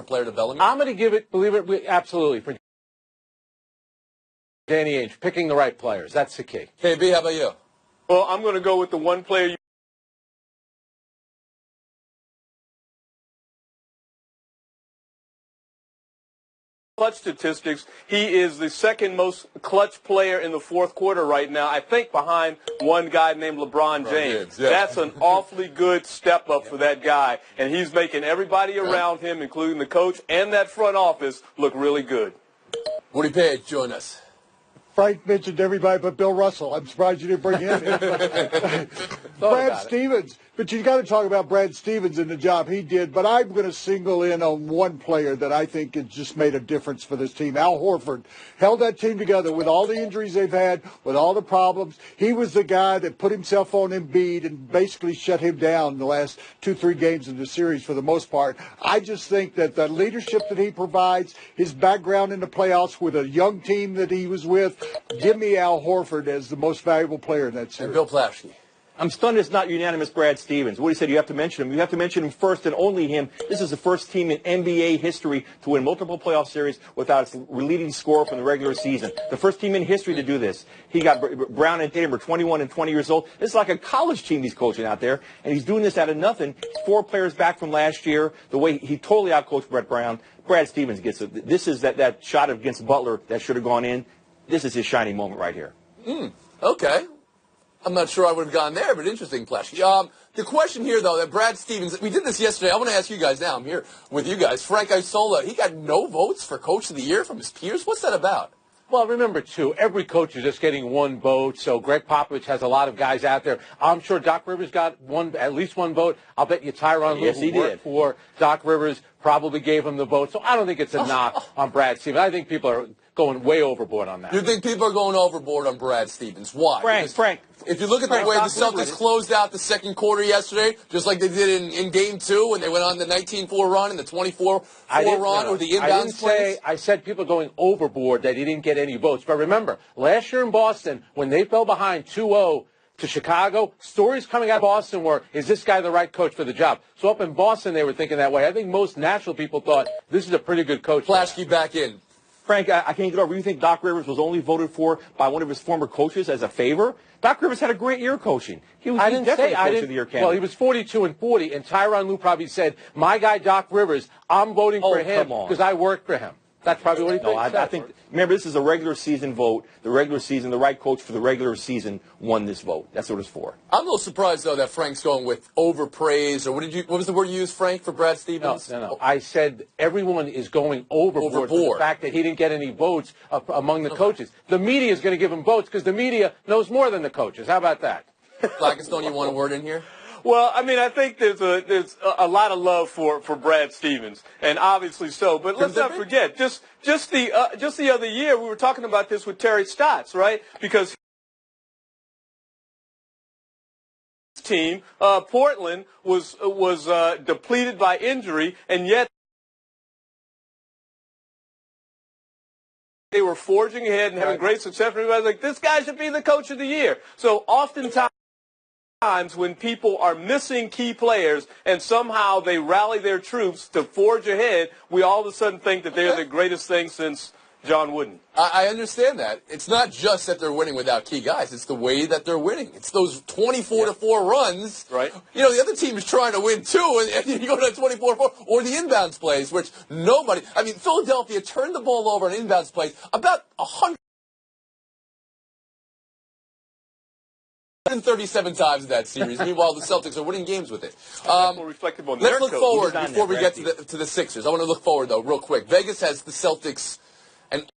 player development? I'm going to give it, absolutely, for Danny Ainge, picking the right players. That's the key. KB, how about you? Well, I'm going to go with the one player. Clutch statistics, he is the second most clutch player in the fourth quarter right now, I think behind one guy named LeBron James. Yeah. That's an awfully good step up for that guy, and he's making everybody around him, including the coach and that front office, look really good. Woody Page, join us. Frank mentioned everybody but Bill Russell. I'm surprised you didn't bring him in. Brad Stevens. But you got to talk about Brad Stevens and the job he did. But I'm going to single in on one player that I think has just made a difference for this team. Al Horford held that team together with all the injuries they've had, with all the problems. He was the guy that put himself on Embiid and basically shut him down the last 2-3 games of the series for the most part. I just think that the leadership that he provides, his background in the playoffs with a young team that he was with, give me Al Horford as the most valuable player in that series. And Bill Plaschke. I'm stunned it's not unanimous Brad Stevens. Woody said you have to mention him. You have to mention him first and only him. This is the first team in NBA history to win multiple playoff series without its leading scorer from the regular season. The first team in history to do this. He got Brown and Tatum are 21 and 20 years old. This is like a college team he's coaching out there, and he's doing this out of nothing. He's 4 players back from last year. The way he totally outcoached Brett Brown. Brad Stevens gets it. This is that shot against Butler that should have gone in. This is his shining moment right here. Okay. I'm not sure I would have gone there, but interesting, Plaschke. The question here, though, that Brad Stevens, we did this yesterday. I want to ask you guys now. I'm here with you guys. Frank Isola, he got no votes for Coach of the Year from his peers. What's that about? Well, remember, too, every coach is just getting one vote, so Greg Popovich has a lot of guys out there. I'm sure Doc Rivers got at least one vote. I'll bet you Tyronn Lue, who worked for Doc Rivers, probably gave him the vote. So I don't think it's a knock on Brad Stevens. I think people are going way overboard on that. You think people are going overboard on Brad Stevens? Why? Frank. If you look at the way the Celtics closed out the second quarter yesterday, just like they did in Game 2 when they went on the 19-4 run and the 24-4 run or the inbounds plays. I said people going overboard that he didn't get any votes. But remember, last year in Boston, when they fell behind 2-0 to Chicago, stories coming out of Boston were, is this guy the right coach for the job? So up in Boston, they were thinking that way. I think most national people thought this is a pretty good coach. Plaschke back in. Frank, I can't get over. You think Doc Rivers was only voted for by one of his former coaches as a favor? Doc Rivers had a great year coaching. He was definitely Coach of the Year candidate. Well, he was 42 and 40, and Tyronn Lue probably said, my guy Doc Rivers, I'm voting for him because I worked for him. That's probably what he thinks. I think, remember, this is a regular season vote. The regular season, the right coach for the regular season won this vote. That's what it's for. I'm a little surprised, though, that Frank's going with overpraise, or what was the word you used, Frank, for Brad Stevens? No. I said everyone is going overboard for the fact that he didn't get any votes among the coaches. The media is going to give him votes because the media knows more than the coaches. How about that? Blackistone, you want a word in here? Well, I mean, I think there's a lot of love for Brad Stevens, and obviously so. But let's not forget, just the other year, we were talking about this with Terry Stotts, right? Because his team, Portland, was depleted by injury, and yet they were forging ahead and having great success. Everybody's like, this guy should be the coach of the year. So oftentimes, when people are missing key players and somehow they rally their troops to forge ahead, we all of a sudden think that they're the greatest thing since John Wooden. I understand that. It's not just that they're winning without key guys. It's the way that they're winning. It's those 24-4 runs. Right. You know, the other team is trying to win too, and you go to 24-4. Or the inbounds plays, which nobody... I mean, Philadelphia turned the ball over on inbounds plays about 137 times in that series. Meanwhile, the Celtics are winning games with it. Let's look forward before we get to the Sixers. I want to look forward, though, real quick. Vegas has the Celtics and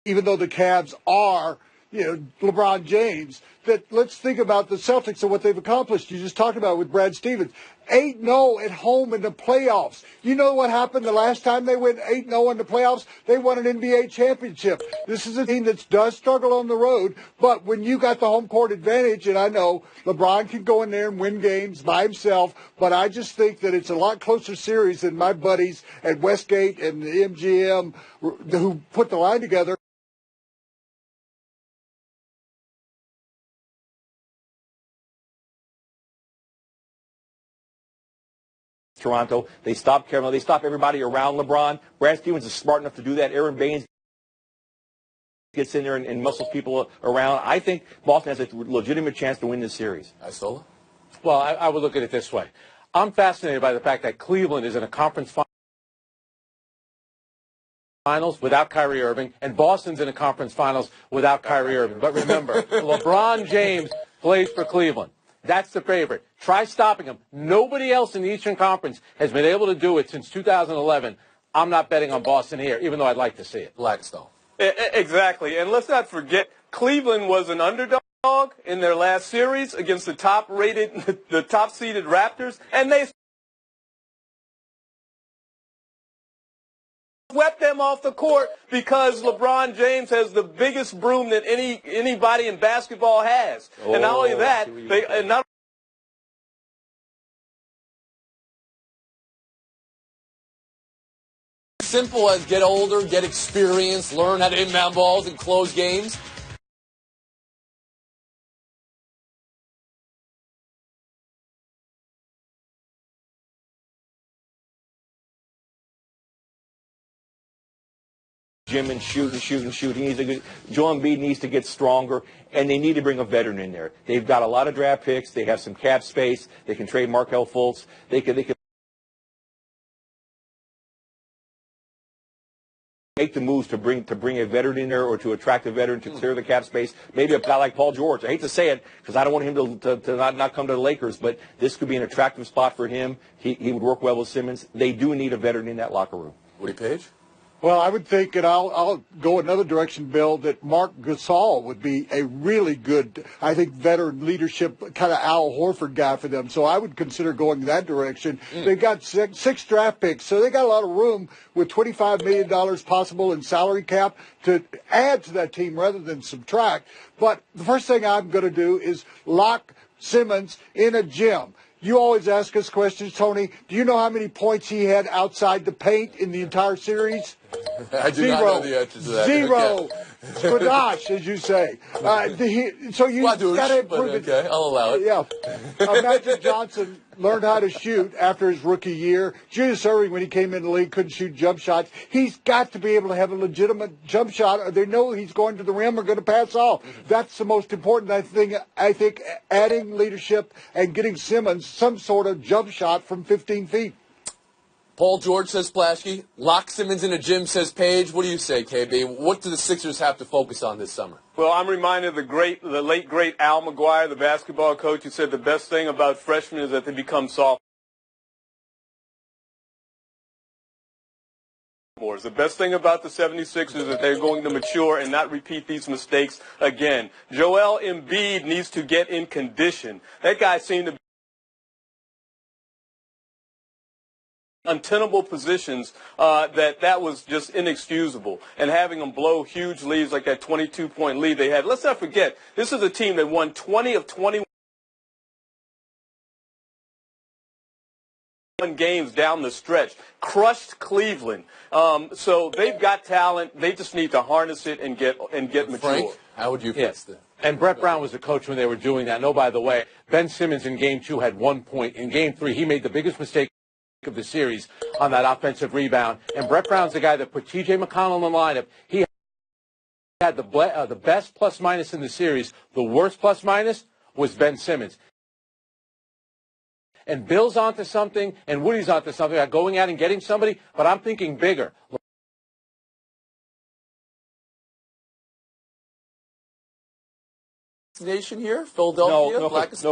even though the Cavs are, LeBron James, that let's think about the Celtics and what they've accomplished. You just talked about it with Brad Stevens. 8-0 at home in the playoffs. You know what happened the last time they went 8-0 in the playoffs? They won an NBA championship. This is a team that does struggle on the road, but when you got the home court advantage, and I know LeBron can go in there and win games by himself, but I just think that it's a lot closer series than my buddies at Westgate and the MGM who put the line together. Toronto. They stop Carolina. They stop everybody around LeBron. Brad Stevens is smart enough to do that. Aaron Baines gets in there and muscles people around. I think Boston has a legitimate chance to win this series. Isola? Well, I would look at it this way. I'm fascinated by the fact that Cleveland is in a conference finals without Kyrie Irving, and Boston's in a conference finals without Kyrie Irving. But remember, LeBron James plays for Cleveland. That's the favorite. Try stopping him. Nobody else in the Eastern Conference has been able to do it since 2011. I'm not betting on Boston here, even though I'd like to see it. Blackstone. Exactly. And let's not forget, Cleveland was an underdog in their last series against the top-seeded Raptors, and they swept them off the court because LeBron James has the biggest broom that anybody in basketball has. And not only that, Simple as get older, get experience, learn how to inbound balls and close games. Jim and shoot. Joel Embiid needs to get stronger, and they need to bring a veteran in there. They've got a lot of draft picks. They have some cap space. They can trade Markelle Fultz. They can make the moves to bring a veteran in there or to attract a veteran to clear the cap space. Maybe a guy like Paul George. I hate to say it because I don't want him to not come to the Lakers, but this could be an attractive spot for him. He would work well with Simmons. They do need a veteran in that locker room. Woody Page? Well, I would think, and I'll go another direction, Bill, that Mark Gasol would be a really good, I think, veteran leadership, kind of Al Horford guy for them. So I would consider going that direction. They've got six draft picks, so they got a lot of room with $25 million possible in salary cap to add to that team rather than subtract. But the first thing I'm going to do is lock Simmons in a gym. You always ask us questions, Tony. Do you know how many points he had outside the paint in the entire series? I do not know the answer to that. Zero. Squadash, as you say. So you got to improve it. Okay, I'll allow it. Yeah. Magic Johnson learned how to shoot after his rookie year. Julius Erving, when he came in the league, couldn't shoot jump shots. He's got to be able to have a legitimate jump shot, or they know he's going to the rim or going to pass off. That's the most important. I think adding leadership and getting Simmons some sort of jump shot from 15 feet. Paul George says Splashke. Lock Simmons in a gym says Page. What do you say, KB? What do the Sixers have to focus on this summer? Well, I'm reminded of the late, great Al McGuire, the basketball coach, who said the best thing about freshmen is that they become sophomores. The best thing about the 76ers is that they're going to mature and not repeat these mistakes again. Joel Embiid needs to get in condition. That guy seemed to be untenable positions that was just inexcusable, and having them blow huge leads like that 22-point lead they had. Let's not forget, this is a team that won 20 of 21 games down the stretch, crushed Cleveland. So they've got talent. They just need to harness it and get mature. Frank, how would you fix that? And Brett Brown was the coach when they were doing that. No, by the way, Ben Simmons in Game 2 had 1 point. In Game 3, he made the biggest mistake of the series on that offensive rebound. And Brett Brown's the guy that put T.J. McConnell in the lineup. He had the best plus-minus in the series. The worst plus-minus was Ben Simmons. And Bill's onto something, and Woody's onto something about going out and getting somebody, but I'm thinking bigger. Nation here, Philadelphia, No, because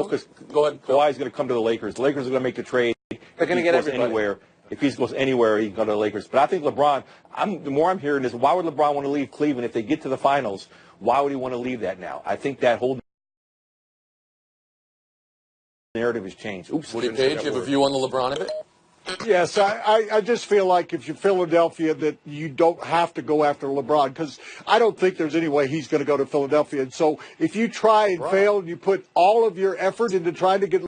go ahead. Kawhi's going to come to the Lakers. The Lakers are going to make the trade. They're going to get everybody. Anywhere. If he goes anywhere, he can go to the Lakers. But I think LeBron, the more I'm hearing is, why would LeBron want to leave Cleveland if they get to the finals? Why would he want to leave that now? I think that whole narrative has changed. Woody Page, you have a view on the LeBron of it? Yes, I just feel like if you're Philadelphia that you don't have to go after LeBron, because I don't think there's any way he's going to go to Philadelphia. And so if you try and fail and you put all of your effort into trying to get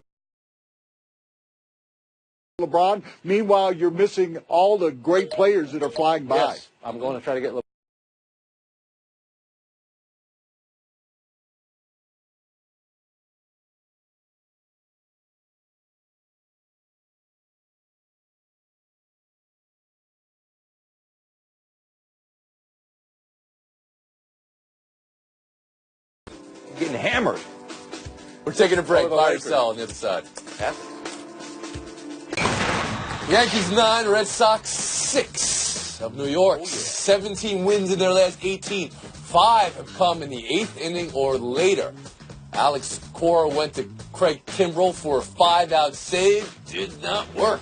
LeBron, meanwhile you're missing all the great players that are flying by. Yes, I'm going to try to get LeBron. getting hammered. We're taking a break. Buy or sell on the other side. Yeah. Yankees 9, Red Sox 6 of New York. 17 wins in their last 18. 5 have come in the 8th inning or later. Alex Cora went to Craig Kimbrell for a 5-out save. Did not work.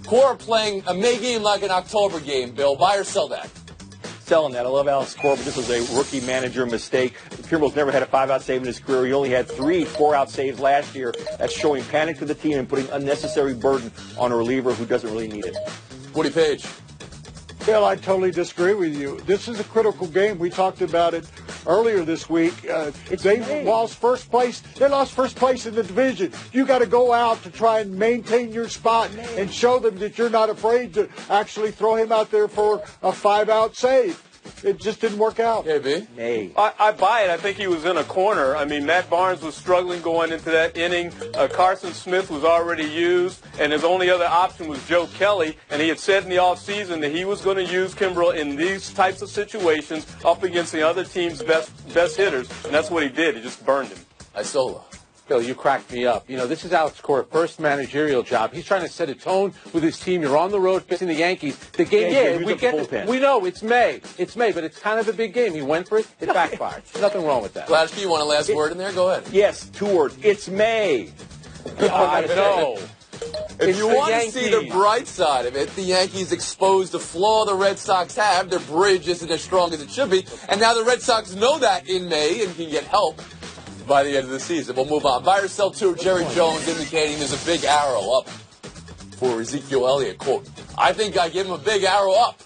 Cora playing a May game like an October game, Bill. Buy or sell that? Selling that. I love Alex Cora, but this was a rookie manager mistake. Kimbrell's never had a 5-out save in his career. He only had 3 4-out saves last year. That's showing panic to the team and putting unnecessary burden on a reliever who doesn't really need it. Woody Page. Bill, I totally disagree with you. This is a critical game. We talked about it earlier this week. They lost first place. They lost first place in the division. You got to go out to try and maintain your spot and show them that you're not afraid to actually throw him out there for a 5-out save. It just didn't work out. Yeah, B? Nay. I buy it. I think he was in a corner. I mean, Matt Barnes was struggling going into that inning. Carson Smith was already used, and his only other option was Joe Kelly. And he had said in the offseason that he was going to use Kimbrell in these types of situations up against the other team's best hitters, and that's what he did. He just burned him. Isola. Bill, you cracked me up. You know, this is Alex Cora's first managerial job. He's trying to set a tone with his team. You're on the road facing the Yankees. The game, we know it's May, but it's kind of a big game. He went for it. It backfired. Nothing wrong with that. Flashkey, you want a last word in there? Go ahead. Yes, 2 words. It's May. I know. If you want to see the bright side of it, the Yankees exposed the flaw the Red Sox have. Their bridge isn't as strong as it should be. And now the Red Sox know that in May and can get help by the end of the season. We'll move on. Buy or sell to Jerry Jones indicating there's a big arrow up for Ezekiel Elliott. Quote, I think I give him a big arrow up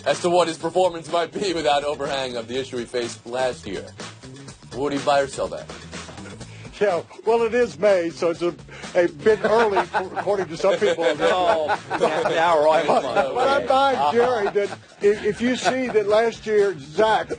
as to what his performance might be without overhang of the issue he faced last year. Would he buy or sell that? Yeah, well, it is May, so it's a bit early, according to some people. Oh, an hour. But I'm buying Jerry that if you see that last year, Zach,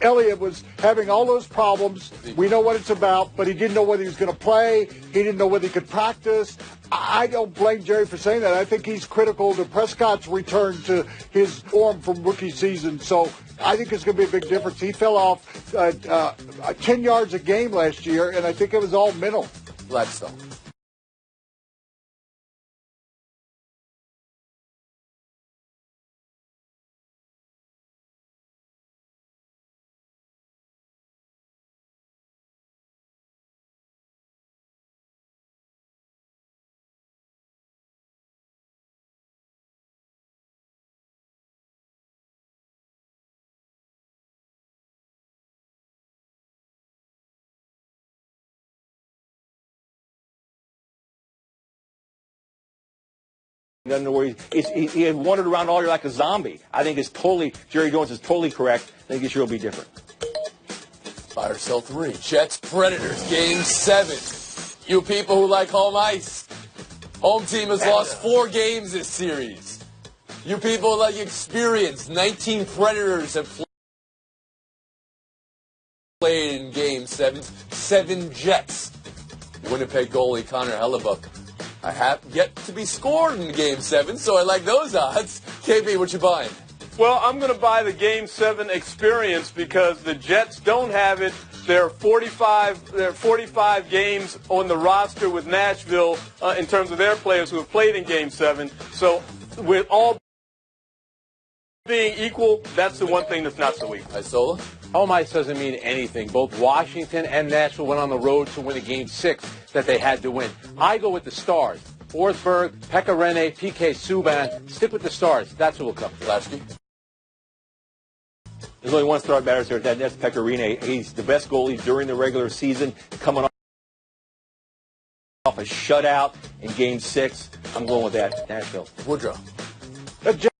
Elliott was having all those problems. We know what it's about, but he didn't know whether he was going to play. He didn't know whether he could practice. I don't blame Jerry for saying that. I think he's critical to Prescott's return to his form from rookie season. So I think it's going to be a big difference. He fell off 10 yards a game last year, and I think it was all mental. Gladstone. He doesn't know where he had wandered around all year like a zombie. I think Jerry Jones is totally correct. I think this year will be different. Buy or sell 3. Jets Predators, Game 7. You people who like home ice. Home team has lost 4 games this series. You people who like experience. 19 Predators have played in Game 7. 7 Jets. Winnipeg goalie Connor Hellebuck. I have yet to be scored in Game 7, so I like those odds. KB, what you buying? Well, I'm going to buy the Game 7 experience because the Jets don't have it. There are 45 games on the roster with Nashville in terms of their players who have played in Game 7. So with all being equal, that's the one thing that's not so equal. Isola? Home ice doesn't mean anything. Both Washington and Nashville went on the road to win a Game 6 that they had to win. I go with the Stars. Forsberg, Pekka Rinne, PK Subban. Stick with the Stars. That's what will come. Lasky? There's only one star batter here. That's Pekka Rinne. He's the best goalie during the regular season, coming off a shutout in Game 6. I'm going with that. Nashville. Woodrow? The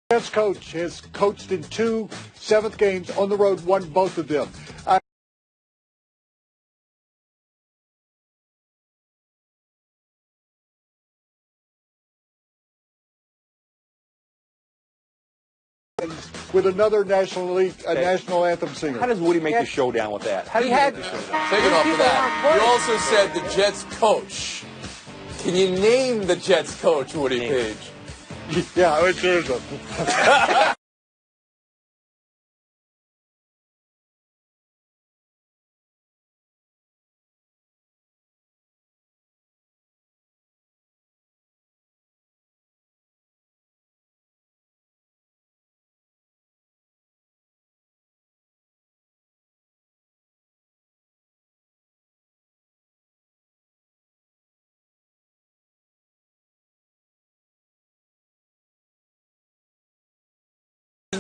Jets coach has coached in 2 7th games on the road, won both of them. With another National League, national anthem singer. How does Woody make the showdown with that? How do you make the showdown? Take it off of that. You also said the Jets coach. Can you name the Jets coach, Woody Page? Yeah, it sure is.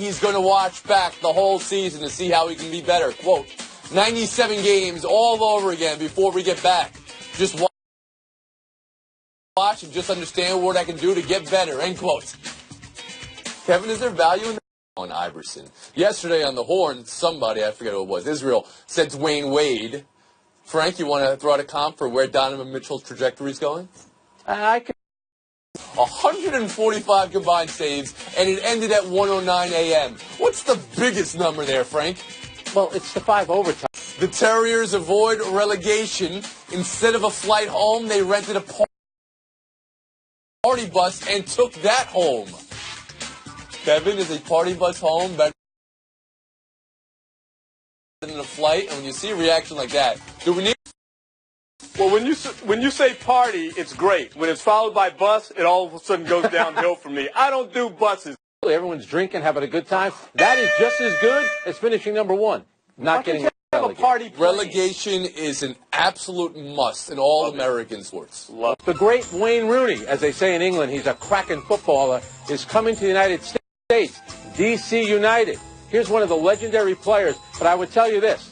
he's going to watch back the whole season to see how he can be better. Quote, 97 games all over again before we get back. Just watch and just understand what I can do to get better. End quote. Kevin, is there value in that? On Iverson. Yesterday on the Horn, somebody, I forget who it was, Israel, said Dwayne Wade. Frank, you want to throw out a comp for where Donovan Mitchell's trajectory is going? I can. 145 combined saves, and it ended at 1:09 a.m. What's the biggest number there, Frank? Well, it's the 5 overtime. The Terriers avoid relegation. Instead of a flight home, they rented a party bus and took that home. Kevin, is a party bus home better than a flight? And when you see a reaction like that, do we need... Well, when you say party, it's great. When it's followed by bus, it all of a sudden goes downhill for me. I don't do buses. Everyone's drinking, having a good time. That is just as good as finishing number 1. Not getting relegated. Party relegation is an absolute must in all American sports. The great Wayne Rooney, as they say in England, he's a cracking footballer, is coming to the United States. D.C. United. Here's one of the legendary players, but I would tell you this.